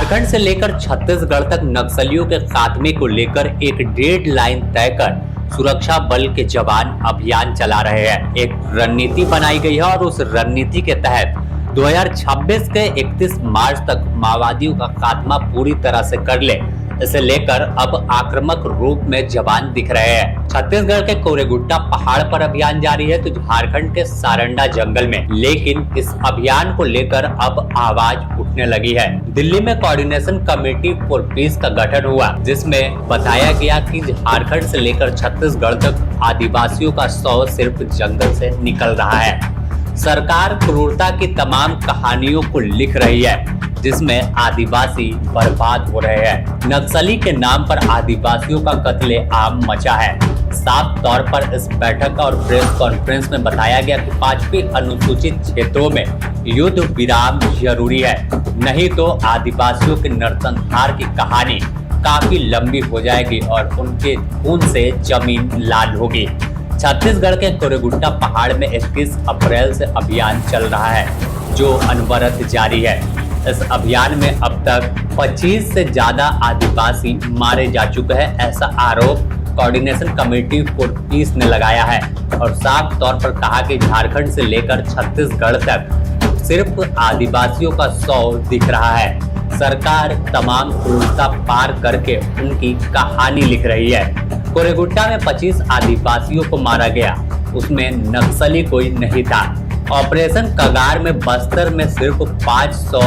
झारखंड से लेकर छत्तीसगढ़ तक नक्सलियों के खात्मे को लेकर एक डेडलाइन तय कर सुरक्षा बल के जवान अभियान चला रहे हैं। एक रणनीति बनाई गई है और उस रणनीति के तहत 2026 के 31 मार्च तक माओवादियों का खात्मा पूरी तरह से कर ले, इसे लेकर अब आक्रामक रूप में जवान दिख रहे हैं। छत्तीसगढ़ के कोरेगुट्टा पहाड़ पर अभियान जारी है तो झारखंड के सारंडा जंगल में, लेकिन इस अभियान को लेकर अब आवाज उठने लगी है। दिल्ली में कोऑर्डिनेशन कमेटी फॉर पीस का गठन हुआ, जिसमें बताया गया कि झारखंड से लेकर छत्तीसगढ़ तक आदिवासियों का शव सिर्फ जंगल से निकल रहा है। सरकार क्रूरता की तमाम कहानियों को लिख रही है, जिसमें आदिवासी बर्बाद हो रहे हैं। नक्सली के नाम पर आदिवासियों का कत्ले आम मचा है। साफ तौर पर इस बैठक और प्रेस कॉन्फ्रेंस में बताया गया कि 5वीं अनुसूचित क्षेत्रों में युद्ध विराम जरूरी है, नहीं तो आदिवासियों के नरसंहार की कहानी काफी लंबी हो जाएगी और उनके खून से जमीन लाल होगी। छत्तीसगढ़ के कोरेगुट्टा पहाड़ में 21 अप्रैल से अभियान चल रहा है, जो अनवरत जारी है। इस अभियान में अब तक 25 से ज्यादा आदिवासी मारे जा चुके हैं, ऐसा आरोप कोऑर्डिनेशन कमेटी फॉर पीस ने लगाया है और साफ तौर पर कहा कि झारखंड से लेकर छत्तीसगढ़ तक सिर्फ आदिवासियों का शव दिख रहा है। सरकार तमाम क्रूरता पार करके उनकी कहानी लिख रही है। कोरेगुट्टा में 25 आदिवासियों को मारा गया, उसमें नक्सली कोई नहीं था। ऑपरेशन कगार में बस्तर में सिर्फ 500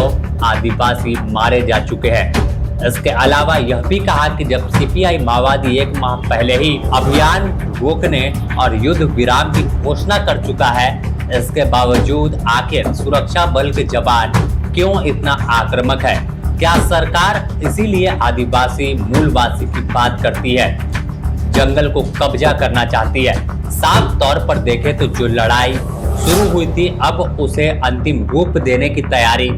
आदिवासी मारे जा चुके हैं। इसके अलावा यह भी कहा कि जब सीपीआई माओवादी 1 माह पहले ही अभियान रोकने और युद्ध विराम की घोषणा कर चुका है, इसके बावजूद आखिर सुरक्षा बल के जवान क्यों इतना आक्रामक है? क्या सरकार इसीलिए आदिवासी मूलवासी की बात करती है, जंगल को कब्जा करना चाहती है? साफ तौर पर देखें तो जो लड़ाई शुरू हुई थी, अब उसे अंतिम रूप देने की तैयारी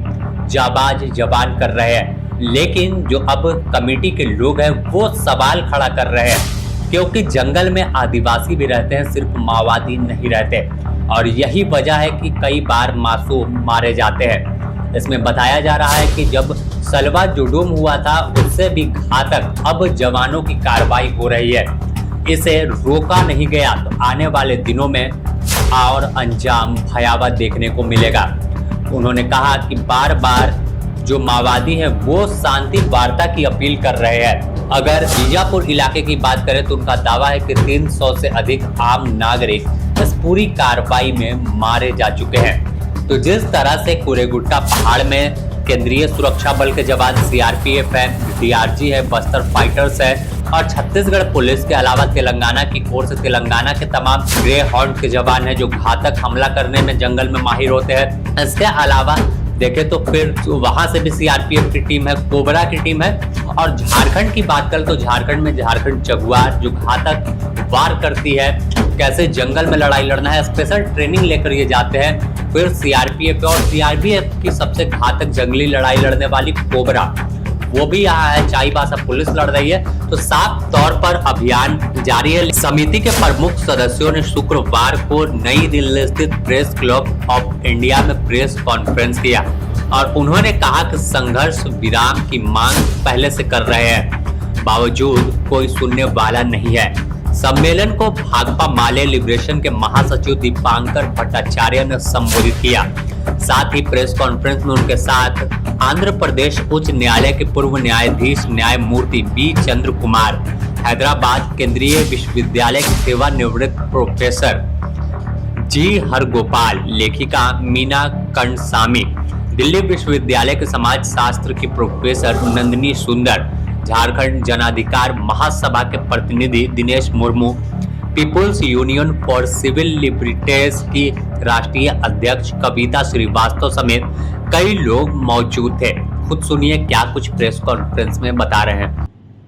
जाबाज जवान कर रहे हैं। लेकिन जो अब कमेटी के लोग हैं वो सवाल खड़ा कर रहे हैं, क्योंकि जंगल में आदिवासी भी रहते हैं, सिर्फ माओवादी नहीं रहते, और यही वजह है कि कई बार मासूम मारे जाते हैं। इसमें बताया जा रहा है कि जब सलवा जुडूम हुआ था, उससे भी घातक अब जवानों की कार्रवाई हो रही है। इसे रोका नहीं गया तो आने वाले दिनों में और अंजाम भयावह देखने को मिलेगा। उन्होंने कहा कि बार बार जो माओवादी हैं वो शांति वार्ता की अपील कर रहे हैं। अगर बीजापुर इलाके की बात करें तो उनका दावा है कि 300 से अधिक आम नागरिक इस पूरी कार्रवाई में मारे जा चुके हैं। तो जिस तरह से कोरेगुट्टा पहाड़ में केंद्रीय सुरक्षा बल के जवान सीआरपीएफ है, डीआरजी है, बस्तर फाइटर्स है और छत्तीसगढ़ पुलिस के अलावा तेलंगाना की ओर से तेलंगाना के तमाम ग्रे हॉर्न के जवान हैं जो घातक हमला करने में जंगल में माहिर होते हैं। इसके अलावा देखें तो फिर वहां से भी सीआरपीएफ की टीम है, कोबरा की टीम है। और झारखंड की बात करें तो झारखंड में झारखंड जगुआर जो घातक वार करती है, कैसे जंगल में लड़ाई लड़ना है, स्पेशल ट्रेनिंग लेकर ये जाते हैं। फिर सीआरपीएफ और सीआरपीएफ की सबसे घातक जंगली लड़ाई लड़ने वाली कोबरा, वो भी यहाँ है। चाईबासा पुलिस लड़ रही है। तो साफ तौर पर अभियान जारी है। समिति के प्रमुख सदस्यों ने शुक्रवार को नई दिल्ली स्थित प्रेस क्लब ऑफ इंडिया में प्रेस कॉन्फ्रेंस किया और उन्होंने कहा कि संघर्ष विराम की मांग पहले से कर रहे हैं, बावजूद कोई सुनने वाला नहीं है। सम्मेलन को भाकपा माले लिबरेशन के महासचिव दीपांकर भट्टाचार्य ने संबोधित किया। साथ ही प्रेस कॉन्फ्रेंस में उनके साथ आंध्र प्रदेश उच्च न्यायालय के पूर्व न्यायाधीश न्यायमूर्ति बी चंद्र कुमार, हैदराबाद केंद्रीय विश्वविद्यालय के सेवानिवृत्त प्रोफेसर जी हरगोपाल, लेखिका मीना कंडसामी, दिल्ली विश्वविद्यालय के समाज शास्त्र की प्रोफेसर नंदिनी सुंदर, झारखंड जनाधिकार महासभा के प्रतिनिधि Dinesh Murmu, people's union for civil liberties की राष्ट्रीय अध्यक्ष कविता श्रीवास्तव समेत कई लोग मौजूद थे। खुद सुनिए क्या कुछ प्रेस कॉन्फ्रेंस में बता रहे हैं।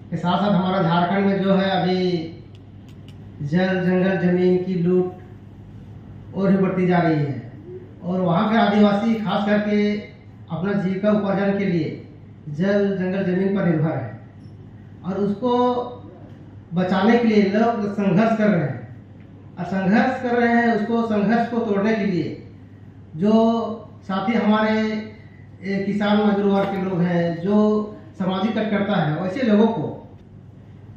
के साथ साथ हमारा झारखंड में जो है अभी जल जंगल जमीन की लूट और भी बढ़ती जा रही है और वहाँ के आदिवासी खास करके अपना जीविका उपार्जन के लिए जल जंगल जमीन पर निर्भर है और उसको बचाने के लिए लोग संघर्ष कर रहे हैं और संघर्ष कर रहे हैं। उसको संघर्ष को तोड़ने के लिए जो साथी हमारे किसान मजदूर वर्ग के लोग हैं, जो सामाजिक कार्यकर्ता है, वैसे लोगों को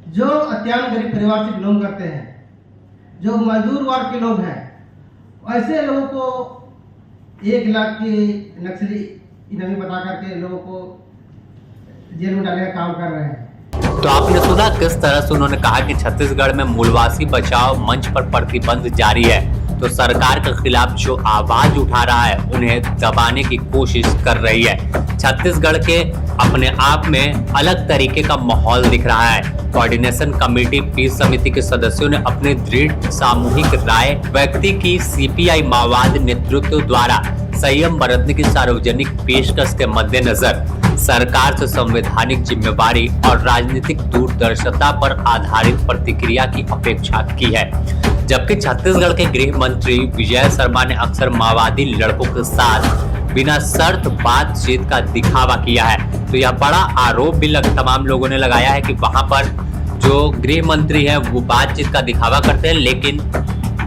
जो अत्यंत गरीब परिवार से बिलोंग करते हैं, जो मजदूर वर्ग के लोग हैं, ऐसे लोगों को 1 लाख की नक्सली इनामी बता करके लोगों को जेल में डालने का काम कर रहे हैं। तो आपने सुना किस तरह से उन्होंने कहा कि छत्तीसगढ़ में मूलवासी बचाओ मंच पर प्रतिबंध जारी है, तो सरकार के खिलाफ जो आवाज उठा रहा है उन्हें दबाने की कोशिश कर रही है। छत्तीसगढ़ के अपने आप में अलग तरीके का माहौल दिख रहा है। कोऑर्डिनेशन कमेटी पीस समिति के सदस्यों ने अपने दृढ़ सामूहिक राय व्यक्त की। सीपीआई माओवादी नेतृत्व द्वारा संयम बरतने की सार्वजनिक पेशकश के मद्देनजर सरकार से संवैधानिक जिम्मेवारी और राजनीतिक दूरदर्शिता पर आधारित प्रतिक्रिया की अपेक्षा की है। जबकि छत्तीसगढ़ के गृह मंत्री विजय शर्मा ने अक्सर माओवादी लड़कों के साथ बिना शर्त बातचीत का दिखावा किया है। तो यह बड़ा आरोप भी तमाम लोगों ने लगाया है कि वहां पर जो गृह मंत्री है वो बातचीत का दिखावा करते हैं, लेकिन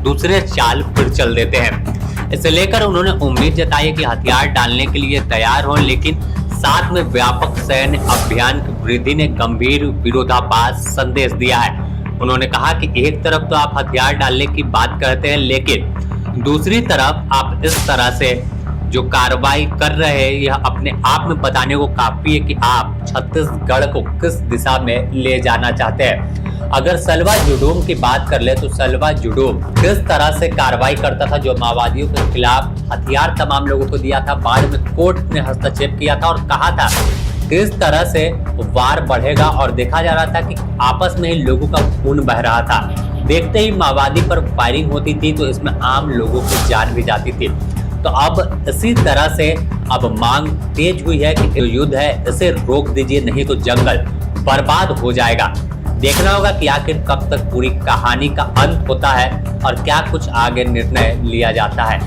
दूसरे चाल फिर चल देते हैं। इसे लेकर उन्होंने उम्मीद जताई कि हथियार डालने के लिए तैयार हो, लेकिन साथ में व्यापक सैन्य अभियान की वृद्धि ने गंभीर विरोधाभास संदेश दिया है। उन्होंने कहा कि एक तरफ तो आप हथियार डालने की बात करते हैं, लेकिन दूसरी तरफ आप इस तरह से जो कार्रवाई कर रहे हैं यह अपने आप में बताने को काफी है कि आप छत्तीसगढ़ को किस दिशा में ले जाना चाहते हैं। अगर सलवा जुडूम की बात कर ले तो सलवा जुडूम किस तरह से कार्रवाई करता था, जो माओवादियों के खिलाफ हथियार तमाम लोगों को दिया था, बाद में कोर्ट ने हस्तक्षेप किया था और कहा था किस तरह से वार बढ़ेगा, और देखा जा रहा था कि आपस में ही लोगों का खून बह रहा था। देखते ही माओवादी पर फायरिंग होती थी तो इसमें आम लोगों की जान भी जाती थी। तो अब इसी तरह से अब मांग तेज हुई है कि युद्ध है इसे रोक दीजिए, नहीं तो जंगल बर्बाद हो जाएगा। देखना होगा कि आखिर कब तक पूरी कहानी का अंत होता है और क्या कुछ आगे निर्णय लिया जाता है।